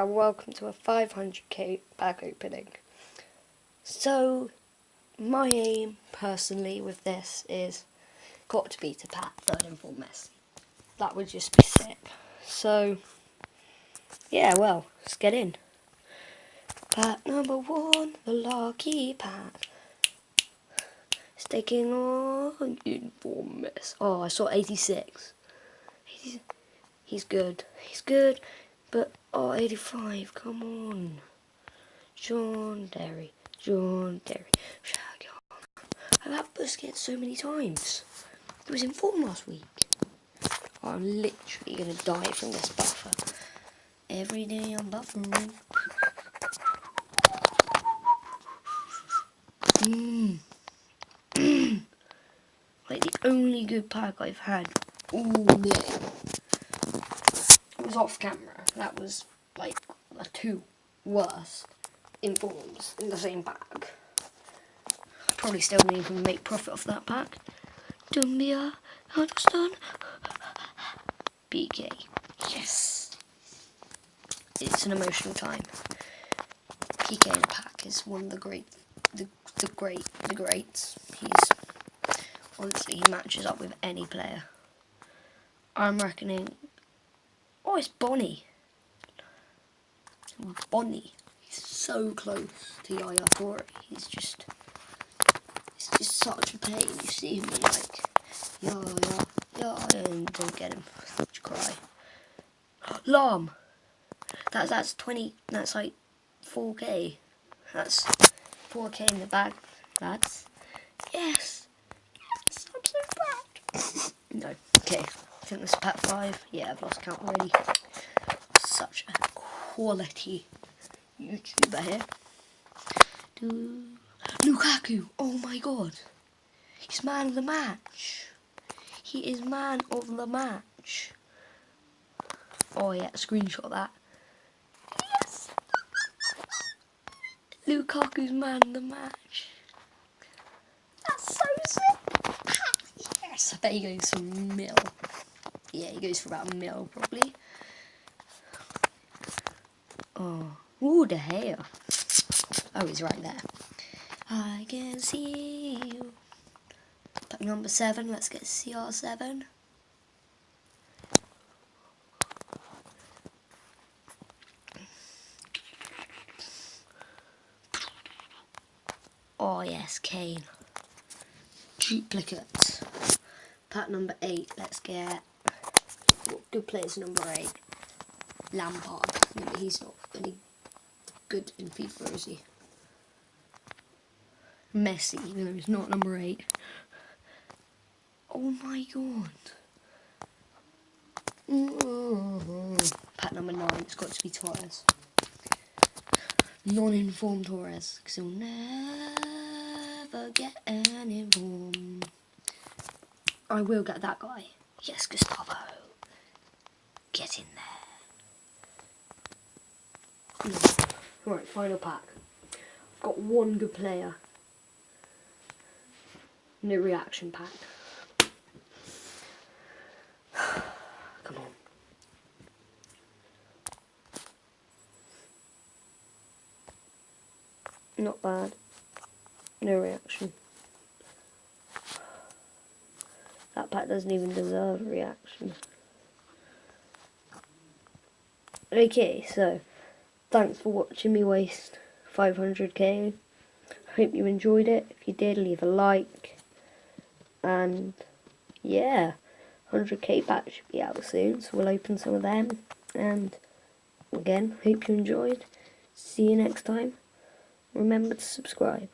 and welcome to a 500k pack opening. So, my aim personally with this is got to be to pack 3rd and 4th Messi. That would just be sick. So, yeah, well, let's get in. Pack number 1, the lucky pack. It's taking on uniform Messi. Oh, I saw 86. He's good. He's good. But, 85, come on. John Derry. I've had Busquets so many times. He was in form last week. I'm literally going to die from this buffer. Every day I'm buffering. Like the only good pack I've had all day. It was off camera. That was like the 2 worst informs in the same bag. Probably still didn't even make profit off that pack. Dumbia, Huddleston, BK. Yes. It's an emotional time. PK in a pack is one of the greats. Honestly, he matches up with any player. I'm reckoning. Oh, it's Bonnie. Bonnie. He's so close to Yaya Toure. It's just such a pain. You see him and like, and don't get him. Just cry. Lam. That's 20. That's like 4k. That's 4k in the bag, lads. Yes. Yes, I'm so bad. No. Okay. I think this is pack 5. Yeah, I've lost count already. Such a quality YouTuber here. Lukaku. Oh my god. He's man of the match. He is man of the match. Oh yeah, screenshot that. Yes. Lukaku's man of the match. That's so sick. Yes, I bet he goes for mil. Yeah, he goes for about a mil probably. Oh, ooh, the hair. Oh, he's right there. I can see you. Pack number 7. Let's get CR7. Oh yes, Kane. Duplicate. Pack number 8. Let's get good players number 8. Lampard. No, but he's not any good in FIFA, is he? Messi, even though he's not number 8. Oh my god. Pack number 9. It's got to be Torres. Non-informed Torres, because he'll never get an informed. I will get that guy. Yes, Gustavo. Get in there. Right, final pack. I've got 1 good player. No reaction pack. Come on. Not bad. No reaction. That pack doesn't even deserve a reaction. Okay, so thanks for watching me waste 500k. I hope you enjoyed it. If you did, leave a like. And yeah, 100k pack should be out soon, so we'll open some of them. And again, hope you enjoyed. See you next time. Remember to subscribe.